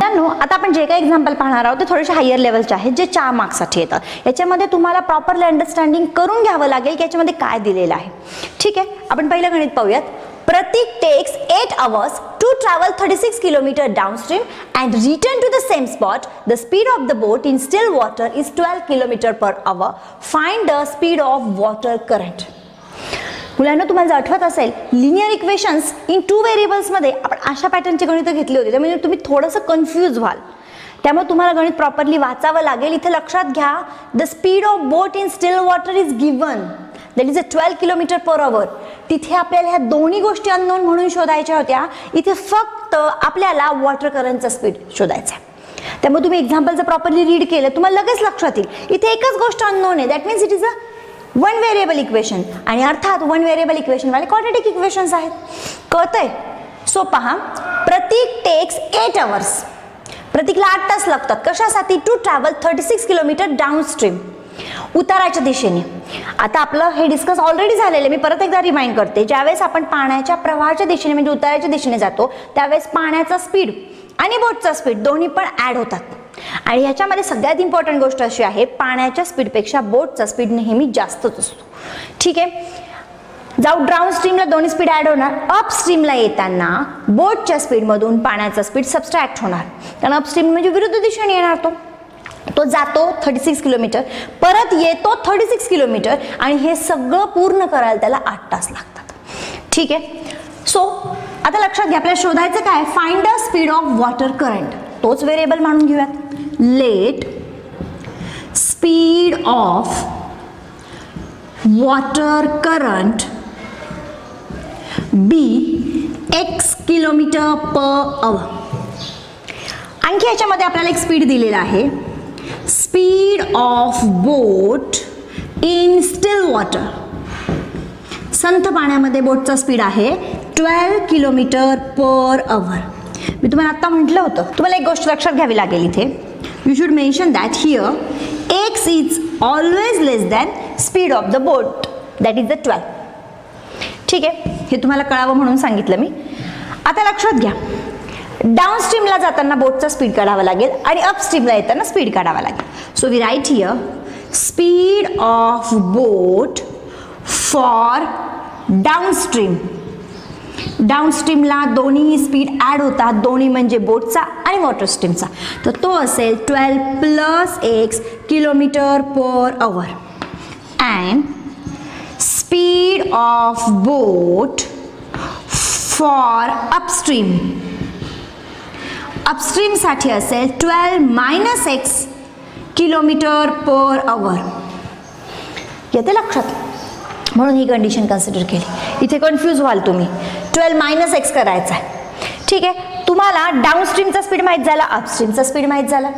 मुलांनो, आता आपण जे काही एक्झाम्पल पाहणार आहोत ते थोडेसे हायर लेवलचे आहेत, जे 4 मार्क्ससाठी येतात. याच्यामध्ये तुम्हाला प्रॉपरली अंडरस्टँडिंग करून घ्यावं लागेल की याच्यामध्ये काय दिलेलं आहे. ठीक आहे, आपण पहिलं गणित पाहूयात. Pratik takes 8 hours to travel 36 km downstream and return to the same spot. The speed of the boat in still water is 12 km per hour. Find the speed of water current. मुलांना तुम्हाला आठवत असेल linear equations in 2 variables मध्ये आपण अशा पॅटर्नचे गणित घेतले होते, त्यामुळे तुम्ही थोडंसं कन्फ्यूज व्हाल. त्यामुळे तुम्हाला गणित प्रॉपरली वाचावं लागेल. इथे लक्षात घ्या, the speed of boat in still water is given, that is 12 km per hour. तिथे आपल्याला ह्या दोन्ही गोष्टी अननोन म्हणून शोधायच्या होत्या. इथे फक्त आपल्याला वॉटर करंटचा स्पीड शोधायचा आहे. त्यामुळे तुम्ही एक्झाम्पलचं प्रॉपरली रीड केलं तुम्हाला लगेच लक्षात येईल इथे एकच गोष्ट अननोन आहे, that means it is a 1 variable equation. आणि अर्थात 1 व्हेरिएबल इक्वेशन वाले क्वाड्रॅटिक इक्वेशन्स आहेत. कळतंय? सो पहा, प्रतीक टेक्स 8 hours. प्रतीकला 8 तास लागतात कशासाठी? टू ट्रॅव्हल 36 km डाऊनस्ट्रीम, उताराच्या दिशेने. आता आपलं हे डिस्कस ऑलरेडी झालेलं आहे, मी परत एकदा रिमाइंड करते. ज्यावेळेस आपण पाण्याच्या प्रवाहाच्या दिशेने म्हणजे उताराच्या दिशेने जातो त्यावेळेस पाण्याचा स्पीड आणि बोटचा स्पीड दोन्ही पण ऍड होतात. आणि याच्यामध्ये सगळ्यात इम्पॉर्टंट गोष्ट अशी आहे, पाण्याच्या स्पीडपेक्षा बोटचा स्पीड नेहमी जास्तच असतो. ठीक आहे, जाऊ डाऊन स्ट्रीमला दोन्ही स्पीड ऍड होणार. अप स्ट्रीमला येताना बोटच्या स्पीडमधून पाण्याचा स्पीड सबस्ट्रॅक्ट होणार, कारण अप स्ट्रीम म्हणजे विरुद्ध दिशेने येणार. तो जातो 36 km, परत येतो 36 km, आणि हे सगळं पूर्ण करायला त्याला 8 तास लागतात. ठीक आहे, सो आता लक्षात घ्या, आपल्याला शोधायचं काय? Find the speed of water current. तोच व्हेरिएबल मानून घेऊयात. Let speed of water current be x km/h. आणखी याच्यामध्ये आपल्याला एक स्पीड दिलेला आहे, speed of boat in still water. संथ पाण्यामध्ये बोटचा स्पीड आहे 12 km/h. मी तुम्हाला आता म्हटलं होतं, तुम्हाला एक गोष्ट लक्षात घ्यावी लागेल इथे. You should mention that here x is always less than speed of the boat, that is the 12. ठीक आहे, हे तुम्हाला कळावं म्हणून सांगितलं मी. आता लक्षात घ्या, डाऊनस्ट्रीमला जाताना बोटचा स्पीड काढावा लागेल आणि अपस्ट्रीमला येताना स्पीड काढावा लागेल. So we write here speed of boat for downstream. डाऊनस्ट्रीमला दोन्ही स्पीड ऍड होतात, दोन्ही म्हणजे बोटचा आणि वॉटर स्ट्रीमचा. तर तो असेल 12 + x km/h. And speed of boat for upstream. Upstream साठी असेल 12 - x km/h. येते लक्षात? म्हणून ही कंडिशन कन्सिडर केली. इथे कन्फ्यूज व्हाल तुम्ही, 12 - x करायचा आहे. ठीक आहे, तुम्हाला डाऊनस्ट्रीमचा स्पीड माहित झाला, अपस्ट्रीमचा स्पीड माहित झाला,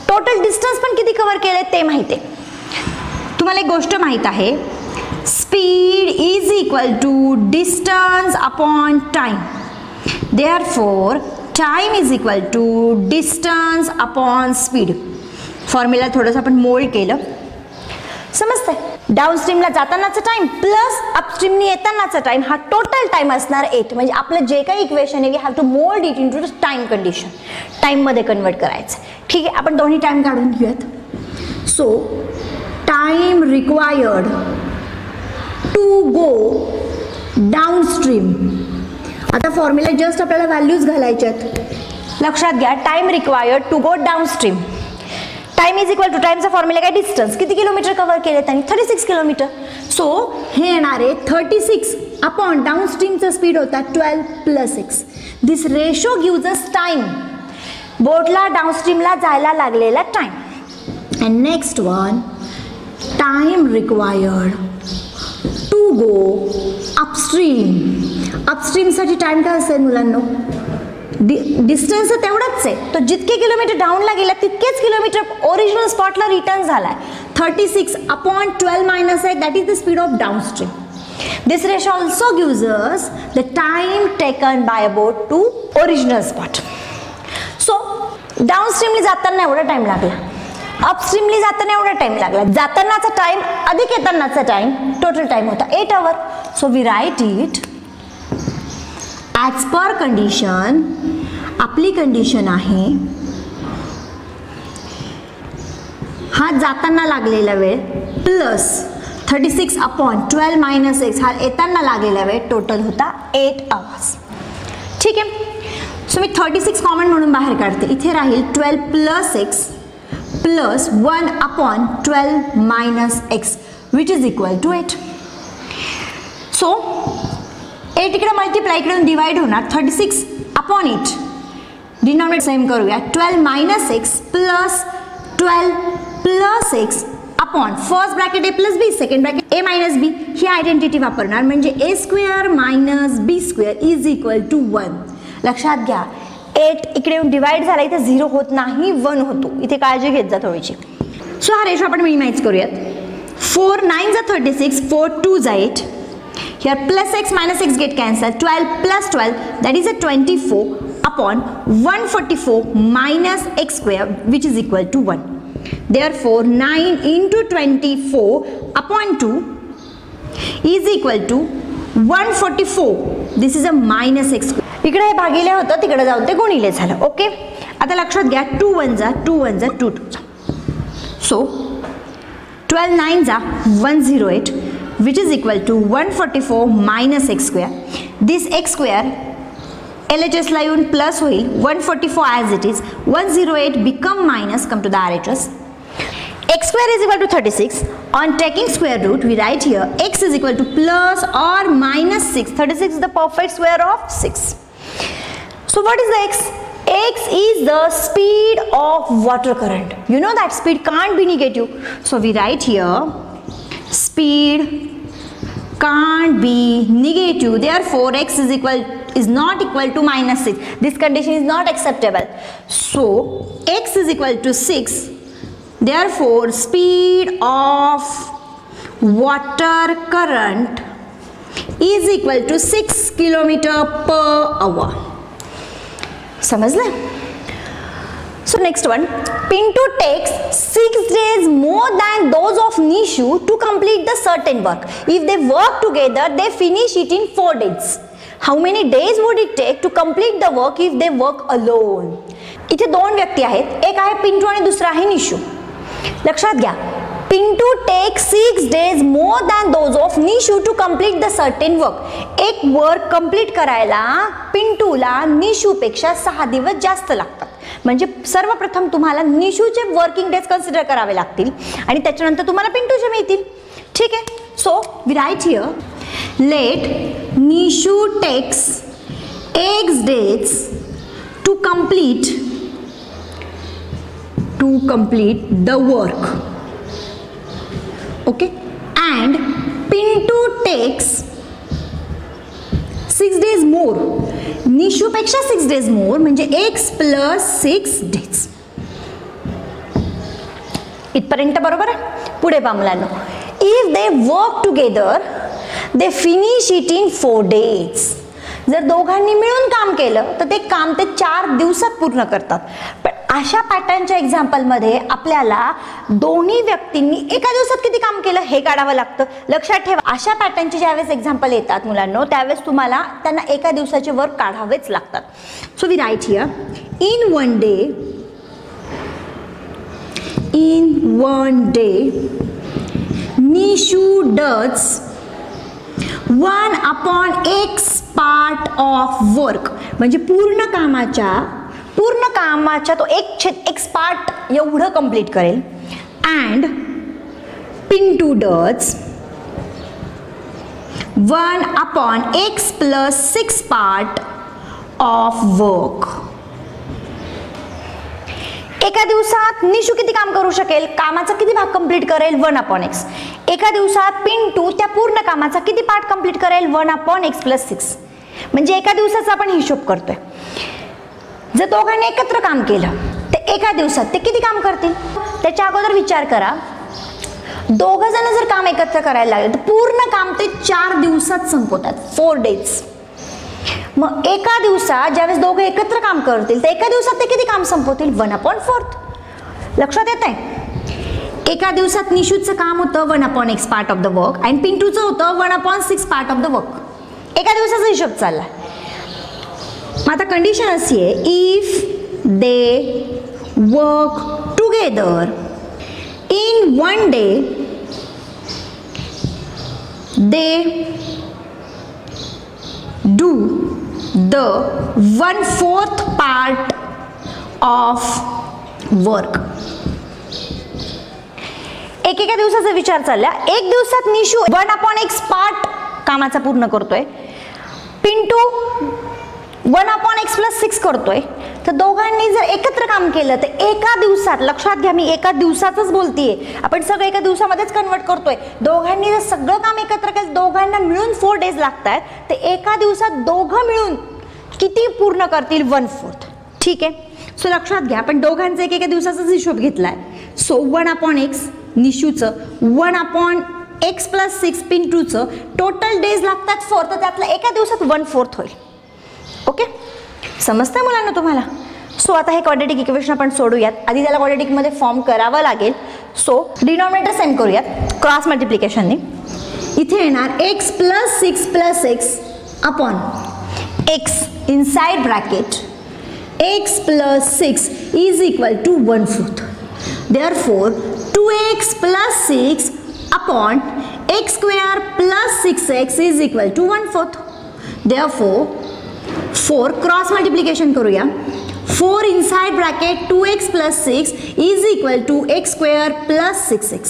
टोटल डिस्टन्स पण किती कव्हर केले ते माहिती आहे. तुम्हाला एक गोष्ट माहित आहे, speed is equal to distance upon time. Therefore time is equal to distance upon speed. Formula थोडंसं आपण मोल्ड केलं, समजतंय? डाऊनस्ट्रीमला जातानाचा टाइम प्लस अपस्ट्रीमने येतानाचा टाइम, हा टोटल टाइम असणार 8. म्हणजे आपलं जे काही इक्वेशन आहे we have to mold it into time condition, टाइममध्ये कन्वर्ट करायचं. ठीक आहे, आपण दोन्ही टाइम काढून घेऊयात. So time required to go downstream. आता फॉर्म्युला जस्ट आपल्याला व्हॅल्यूज घालायच्यात. लक्षात घ्या, time required to go downstream. Time is equal to टाइमचा फॉर्म्युला काय? डिस्टन्स. किती किलोमीटर कव्हर केले त्यांनी? 36 km. सो हे येणार आहे 36 अपॉन डाऊनस्ट्रीमचा स्पीड होता 12 + x. This ratio gives us time, बोटला डाऊनस्ट्रीमला जायला लागलेला time. And next one, time required to go upstream. अपस्ट्रीमसाठी टाइम काय असेल मुलांनो? डिस्टन्स तेवढाच आहे, तो जितके किलोमीटर डाऊनला गेला तितकेच किलोमीटर ओरिजिनल स्पॉटला रिटर्न झालाय. 36 upon 12 - x, that is the speed of downstream. This ratio also gives us the time taken by a boat to original spot. So डाऊनस्ट्रीमली जाताना एवढा टाइम लागला, अपस्ट्रीमली जाताना एवढा टाइम लागला. जातानाचा टाइम अधिक येतानाचा टाइम, टोटल टाइम होता 8 hours. So we write it as per condition. आपली कंडिशन आहे हा जाताना लागलेला वेळ प्लस 36 अपॉन 12 मायनस एक्स हा येताना लागलेला वेळ टोटल होता 8 आवर्स. ठीक आहे. सो मी 36 कॉमन म्हणून बाहेर काढते. इथे राहील 12 plus x plus 1 upon 12 minus x which is equal to 8. So 8 इकडे मल्टिप्लाय इकडून डिवाइड होणार 36 अपॉन 8 डिनॉमिनेटर सेम करूया 12 minus x plus 12 plus x upon first bracket a plus b second bracket a minus b ही identity वापरणार म्हणजे a square minus b square is equal to 1. लक्षात घ्या 8 इकडे डिवाइड झाला इथे 0 होत नाही 1 होतो. इथे काळजी घेत जा थोडीशी. सो हा रेशो आपण मिनिमाइज करूयात. 4 9 36 4 2 8 here plus x minus x get cancelled 12 plus 12 that is a 24 upon 144 minus x square which is equal to 1. Therefore 9 into 24 upon 2 is equal to 144. This is a minus x square. इकडे हे भागिले होतं तिकडे जाऊन ते गुणिले झालं. Okay. आता लक्षात घ्या 2 1 जा 2 1 जा 2 2 जा. सो 12 9 जा 108 which is equal to 144 minus x square. This x square LHS ला येऊन प्लस होईल 144 as it is 108 become minus come to the RHS. X square is equal to 36. On taking square root we write here x is equal to plus or minus 6. 36 is the perfect square of 6. So what is the x? X is the speed of water current. You know that speed can't be negative. So we write here speed can't be negative. Therefore x is not equal to minus 6. This condition is not acceptable. So x is equal to 6. Therefore speed of water current is equal to 6 km per hour. समझले? So next one, Pinto takes 6 days more than those of Nishu to complete the certain work. If they work together, they finish it in 4 days. How many days would it take to complete the work if they work alone? इथे दोन व्यक्ती आहेत, एक आहे पिंटू आणि दुसरा आहे निशू. लक्षात घ्या, Pinto takes 6 days more than those of Nishu to complete the certain work. एक वर्क कंप्लीट करायला पिंटूला निशूपेक्षा 6 दिवस जास्त लागतात. म्हणजे सर्वप्रथम तुम्हाला निशूचे वर्किंग डेज कन्सिडर करावे लागतील आणि त्याच्यानंतर तुम्हाला पिंटूचे मिळतील. ठीक आहे. So we write here let Nishu takes x days to complete the work. Okay, and Pinto takes 6 days more. Nishu पेक्षा 6 days more म्हणजे x plus 6 days. इथपर्यंत बरोबर आहे. पुढे पहा मुलांनो, if they work together they finish it in 4 days. जर दोघांनी मिळून काम केलं तर ते काम ते 4 दिवसात पूर्ण करतात. पण अशा पॅटर्नच्या एक्झाम्पल मध्ये आपल्याला दोन्ही व्यक्तींनी एका दिवसात किती काम केलं हे काढावं लागतं. लक्षात ठेवा, अशा पॅटर्नचे ज्यावेळेस एक्झाम्पल येतात मुलांनो त्यावेळेस तुम्हाला त्यांना एका दिवसाचे वर्क काढावेच लागतात. So we write here in one day Nishu does 1/x part of work. म्हणजे पूर्ण कामाच्या तो x पार्ट एवढं कंप्लीट करेल. and Pinto does 1/x plus 6 part of work. एका दिवसात निशू किती काम करू शकेल, कामाचा किती भाग कंप्लीट करेल 1/x. एका दिवसात पिंटू त्या पूर्ण कामाचा किती पार्ट कंप्लीट करेल 1/x plus 6. म्हणजे एका दिवसाचा आपण हिशोब करतोय. जर दोघांनी एकत्र काम केलं तर एका दिवसात ते किती काम करतील. त्याच्या अगोदर विचार करा, दोघ जण जर काम एकत्र करायला लागले तर पूर्ण काम ते 4 दिवसात संपवतात 4 days. मग एका दिवसात ज्यावेळेस दोघं एकत्र काम करतील तर एका दिवसात ते किती काम संपवतील 1/4. लक्षात येत आहे, एका दिवसात निशूचं काम होतं 1/x part of the work आणि पिंटूचं होतं 1/6 पार्ट ऑफ द वर्क. एका दिवसाचा हिशोब चालला. मग आता कंडिशन अशी आहे, if they work together in one day they do the 1/4 part of work. एकेका दिवसाचा विचार चालला. एक दिवसात निशू 1/x पार्ट कामाचा पूर्ण करतोय, पिंटू 1/x + 6 करतोय. तर दोघांनी जर एकत्र काम केलं तर एका दिवसात, लक्षात घ्या मी एका दिवसातच बोलतेय, आपण सगळं एका दिवसामध्येच कन्वर्ट करतोय. दोघांनी जर सगळं काम एकत्र केलं, दोघांना मिळून 4 डेज लागतात, तर एका दिवसात दोघं मिळून किती पूर्ण करतील? 1/4. ठीक आहे. सो लक्षात घ्या आपण दोघांचा एका दिवसाचाच हिशोब घेतलाय. सो 1/x निशूचं, 1/x + 6 पिंटूचं, टोटल डेज लागतात 4, तर त्यातलं एका दिवसात 1/4 होईल. ओके, समजतंय मुलांना तुम्हाला? सो आता हे क्वाड्रॅटिक इक्वेशन आपण सोडूयात. आधी त्याला क्वाड्रॅटिक मध्ये फॉर्म करावं लागेल. सो डिनॉमिनेटर सेम करूयात क्रॉस मल्टिप्लिकेशनने. इथे येणार x + 6 + x upon x inside bracket x + 6 is equal to 1/4. Therefore 2x + 6 upon x² + 6x is equal to 1/4. Therefore 4 cross multiplication करूया. 4 inside bracket 2x + 6 is equal to x² + 6x.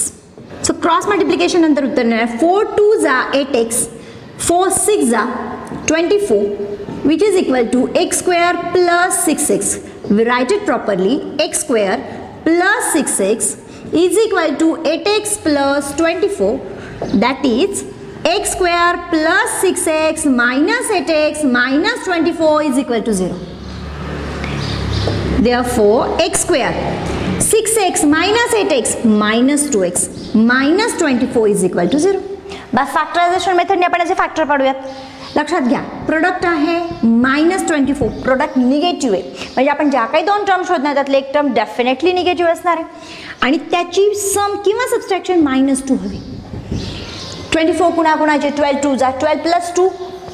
So cross multiplication नंतर उत्तर येणार 4 2 जा 8x, 4 6 जा 24, which is equal to x² + 6x. We write it properly. x² + 6x is equal to 8x + 24, that is x² + 6x minus 8x minus 24 is equal to 0. Therefore x² 6x minus 8x minus 2x minus 24 is equal to 0. बस factorisation मेथडने आपण याचे factor पाडूयात. लक्षात घ्या product आहे -24, product negative आहे, म्हणजे आपण ज्या काही दोन टर्म शोधणार त्यातले एक टर्म डेफिनेटली निगेटिव्ह असणार आहे आणि त्याची सम किंवा सबट्रॅक्शन -2 हवी. 24 कुणाकुणाचे 12 2 जा 12 + 2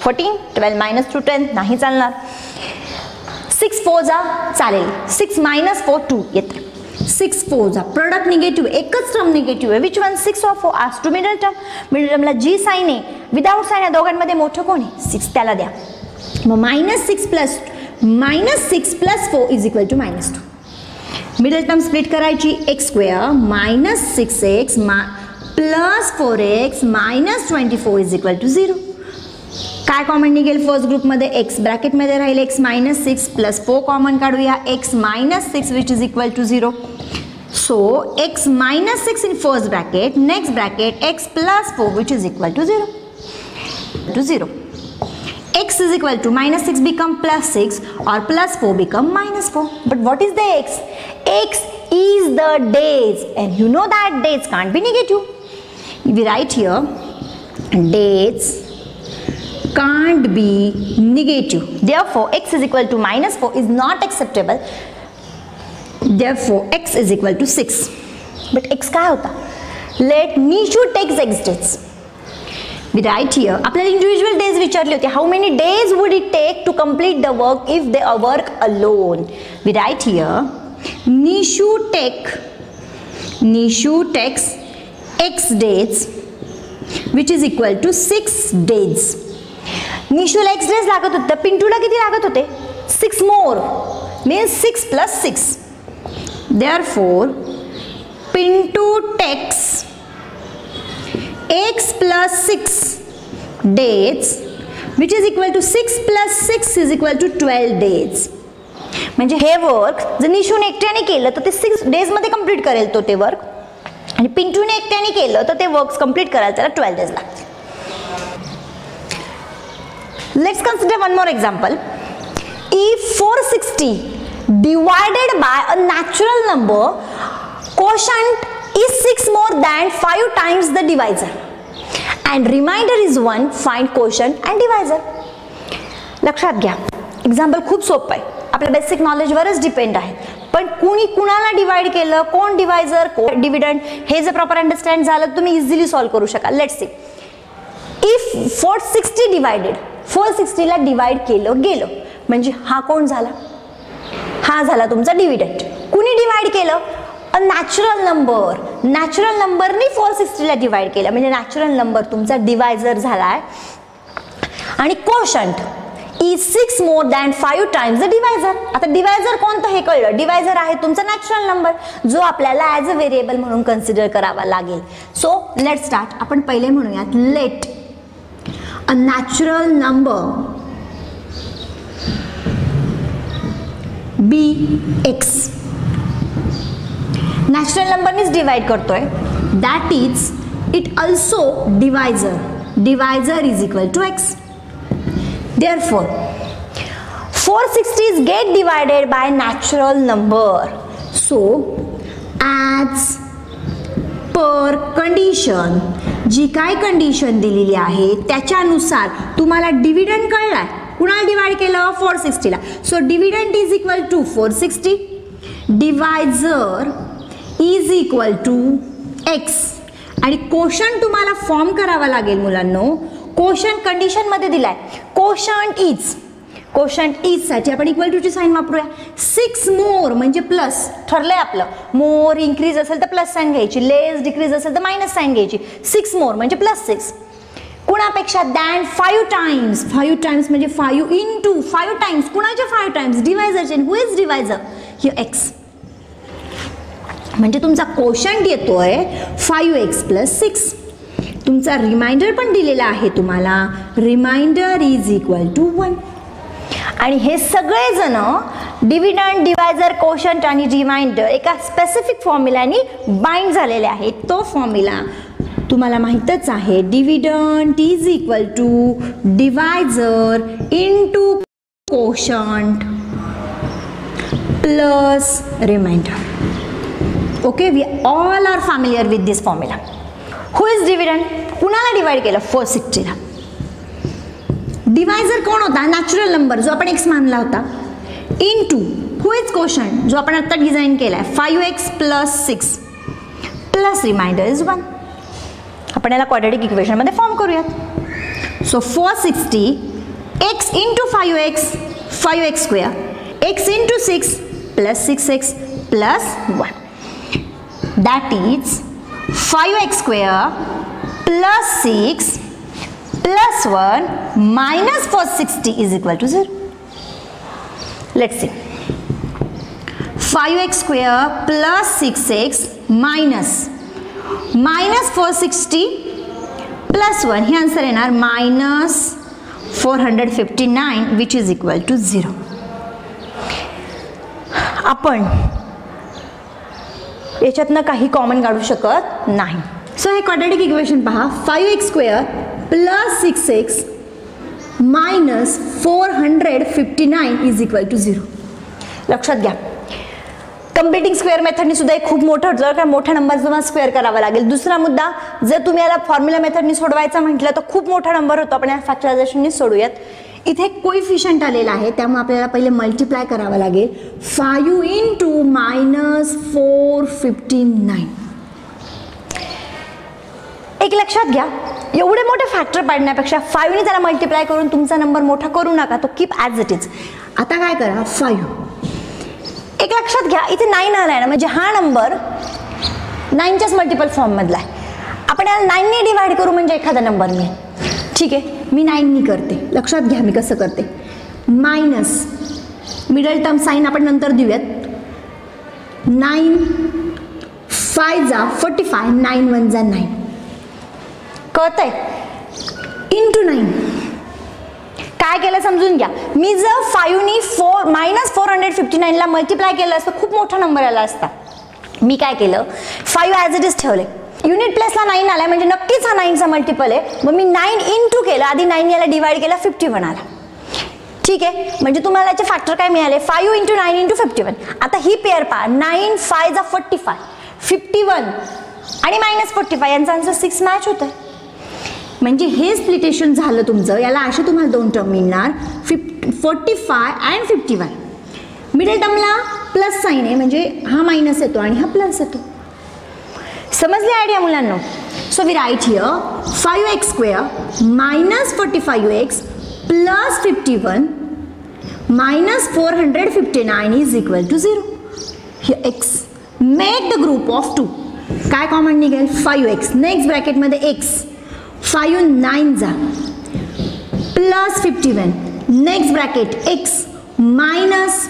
14, 12 - 2 10 नाही चालणार. 6 4 जा चालेल, 6 - 4 2 येते. 6 4 जा प्रोडक्ट निगेटिव्ह, एकच टर्म निगेटिव्ह आहे. Which one? 6 or 4? आज टू मिडल टर्म. मिडल टर्मला जी साइन आहे, विदाउट साइन आहे, दोघांमध्ये मोठं कोण आहे? 6, त्याला द्या. मग -6 + 4 is equal to -2. Middle term split करायची. x² - 6x + 4x minus 24 is equal to 0. काय कॉमन निघेल फर्स्ट ग्रुपमध्ये? x ब्रॅकेटमध्ये राहील x - 6 + 4 कॉमन काढूया, x - 6 which is equal to 0. So x - 6 in first bracket, next bracket x + 4 which is equal to 0. x is equal to -6 become +6 or +4 become -4. But what is the x? X is the days, and you know that days can't be negative. We write here days can't be negative. Therefore x is equal to -4 is not acceptable. Therefore x is equal to 6. But x काय होता? Let Nishu takes x days. We write here आपल्याला individual days विचारले होते. How many days would it take to complete the work if they work alone? We write here Nishu takes x days which is equal to 6 days. निशूला x days लागत होते, पिंटूला किती लागत होते? 6 more means 6 + 6. Therefore Pintu takes x + 6 days which is equal to 6 + 6 is equal to 12 days. म्हणजे हे work जर निशूने एकट्याने केलं तर ते 6 डेज मध्ये कंप्लीट करेल तो ते वर्क, आणि पिंटूने एकट्याने केलं तर ते वर्क्स कंप्लीट करायला त्याला 12 डेज लागतील. Let's consider one more example. If 460 divided by a natural number, quotient is 6 more than 5 times the divisor and remainder is 1, find quotient and divisor. लक्षात घ्या एक्झाम्पल खूप सोपं आहे, आपल्या बेसिक नॉलेजवरच डिपेंड आहे, पण कुणी कुणाला डिवाइड केलं, कोण डिवायझर कोण डिव्हिडंड, हे जर प्रॉपर अंडरस्टँड झालं तुम्ही इझिली सॉल्व्ह करू शकाल. लेट्स सी इफ 460 डिवाइडेड, 460 ला डिवाइड केलं गेलं म्हणजे हा कोण झाला? हा झाला तुमचा डिव्हिडंड. कुणी डिवाइड केलं? अ नॅचरल नंबरनी 460 ला डिवाइड केलं म्हणजे नॅचरल नंबर तुमचा डिवायझर झालाय आणि quotient is 6 more than 5 times the divisor. आता डिवायझर कोणतं हे कळलं. डिवायझर आहे तुमचा नॅचरल नंबर जो आपल्याला ॲज अ व्हेरिएबल म्हणून कन्सिडर करावा लागेल. So let start. आपण पहिले म्हणूयात let a natural number be x. Natural नंबरनीच डिवाइड करतोय. That is it also divisor is equal to x. Therefore, 460s get divided by natural number. So, as per condition, जी काय condition दिलेली आहे त्याच्यानुसार तुम्हाला डिव्हिडंड कळलाय. कुणाला डिवाइड केलं 460 ला. So dividend is equal to 460. Divisor is equal to x आणि quotient तुम्हाला फॉर्म करावा लागेल मुलांनो. कोशंट कंडिशन मध्ये दिलाय. कोशंट इज साठी आपण इक्वल टू ची साइन वापरूया. 6 मोर म्हणजे प्लस ठरलंय आपलं. मोर इन्क्रीज असेल तर प्लस साइन घ्यायची, लेस डिक्रीज असेल तर मायनस साइन घ्यायची. 6 मोर म्हणजे प्लस 6. कुणापेक्षा दॅन 5 टाइम्स. 5 टाइम्स म्हणजे 5 इंटू 5 टाइम्स. कुणाचे 5 टाइम्स डिवायझरचे. Who is divisor here x. म्हणजे तुमचा कोशंट येतोय 5x प्लस 6. तुमचा रिमाइंडर पण दिलेला आहे तुम्हाला. Remainder is equal to 1. आणि हे सगळे जण डिव्हिडंड, डिवायझर, कोशंट आणि रिमाइंडर एका स्पेसिफिक फॉर्म्युलानी बाइंड झालेले आहेत. तो फॉर्म्युला तुम्हाला माहितच आहे. Dividend is equal to divisor into quotient plus remainder. Okay, we all are familiar with this formula. Who is dividend. कुणाला डिवाइड केलं 460 ला. डिवायझर कोण होता नॅचरल नंबर जो आपण एक्स मानला होता. इनटू हु इज कोशंट जो आपण आता डिझाइन केलाय 5x plus 6 plus remainder is 1. आपण याला क्वाड्रॅटिक इक्वेशन मध्ये फॉर्म करूयात. So 460 x into 5x square, x into 6 plus 6x plus 1. That is 5x square plus 6 plus 1 minus 460 is equal to 0. Let's see. 5x square plus 6x minus 460 plus 1. हे answer येणार minus 459 which is equal to 0. आपण याच्यातनं काही common काढू शकत नाही. So हे quadratic equation पहा. 5x square plus 6x minus 459 is equal to 0. लक्षात घ्या. कम्प्लिटिंग स्क्वेअर मेथडनी सुद्धा एक खूप मोठं होतं कारण मोठ्या नंबर तुम्हाला स्क्वेअर करावा लागेल. दुसरा मुद्दा, जर तुम्ही याला फॉर्म्युला मेथडनी सोडवायचं म्हटलं तर खूप मोठा नंबर होतो. आपण याला फॅक्टरायझेशननी सोडूयात. इथे कोइफिशियंट आलेला आहे त्यामुळे आपल्याला पहिले मल्टिप्लाय करावं लागेल. 5 इंटू मायनस 459. एक लक्षात घ्या, एवढे मोठे फॅक्टर पाडण्यापेक्षा 5 ने त्याला मल्टिप्लाय करून तुमचा नंबर मोठा करू नका. तो कीप ॲज इट इज. आता काय करा 5. एक लक्षात घ्या इथे 9 आलाय ना म्हणजे हा नंबर 9च्याच मल्टिपल फॉर्म मधला आहे. आपण याला 9 ने डिवाइड करू म्हणजे एखादा नंबर मिळेल. ठीक आहे, मी 9 नी करते. लक्षात घ्या मी कसं करते. मायनस मिडल टर्म साइन आपण नंतर देऊयात. 9 5 जा 45, 9 1 जा 9. कळतंय. इंटू 9 काय केलं समजून घ्या. मी जर 5 नी मायनस 459 ला मल्टिप्लाय केलं असतं खूप मोठा नंबर आला असता. मी काय केलं 5 ॲज इट इज ठेवले. युनिट प्लेसला 9 आलाय म्हणजे नक्कीच हा 9चा मल्टिपल आहे. मग मी 9 इंटू केलं. आधी 9 याला डिवाइड केला 51 आला. ठीक आहे, म्हणजे तुम्हाला याचे फॅक्टर काय मिळाले 5 इंटू 9 इंटू 51. आता ही पेअर पहा. 9 5 जा 45, 51 आणि मायनस 45 यांचा आन्सर 6 मॅच होत आहे. म्हणजे हे स्प्लिटेशन झालं तुमचं. याला असे तुम्हाला दोन टर्म मिळणार 45 अँड 51. मिडल टर्मला प्लस साइन आहे म्हणजे हा मायनस येतो आणि हा प्लस येतो. समजली आयडिया मुलांनो. So we write here 5x square minus 45x plus 51 minus 459 is equal to 0. Here x make the group of 2. काय कॉमन निघेल 5x. नेक्स्ट ब्रॅकेटमध्ये x 5 9 जा plus 51. Next bracket x minus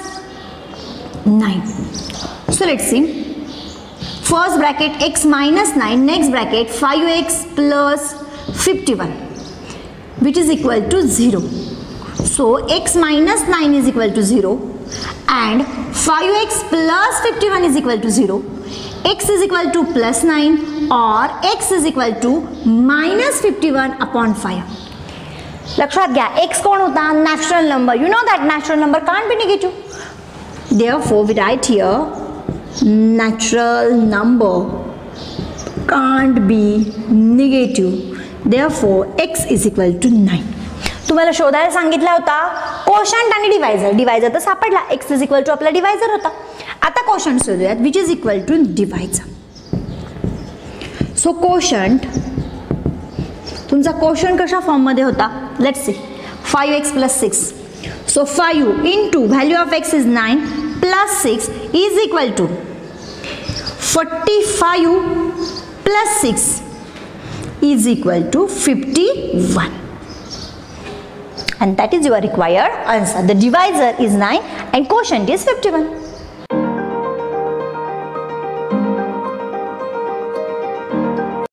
9. So let's see. First bracket x minus 9. Next bracket 5x plus 51 which is equal to 0. So x minus 9 is equal to 0 and 5x plus 51 is equal to 0. X is equal to plus 9 or x is equal to minus 51 upon 5. लक्षात घ्या x कोण होता natural number. You know that natural number can't be negative. Therefore we write here natural number can't be negative. Therefore x is equal to 9. तुम्हाला शोधायला सांगितला होता quotient आणि divisor. Divisor तर सापडला. x इज इक्वल टू आपला divisor होता. आता कोशंट शोधूयात which is equal to divisor. So quotient तुमचा कोशंट कशा फॉर्म मध्ये होता let's see. 5x plus 6. So 5 into value of x is 9 plus 6 is equal to 45 plus 6 is equal to 51. And that is your required answer. The divisor is 9 and quotient is 51.